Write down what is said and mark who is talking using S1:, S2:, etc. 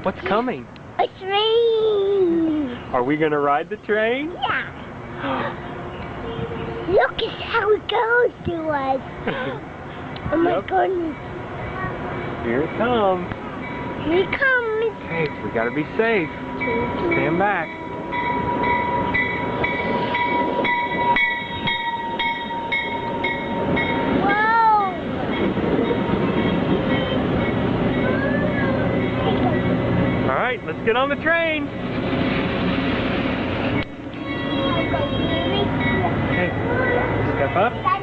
S1: What's coming?
S2: A train!
S1: Are we gonna ride the train?
S2: Yeah! Look at how it goes to us! Oh my
S1: Yep.
S2: goodness!
S1: Here it comes.
S2: Here it comes!
S1: Hey, we gotta be safe. Stand back.
S2: Whoa!
S1: Alright, let's get on the train. Okay, step up.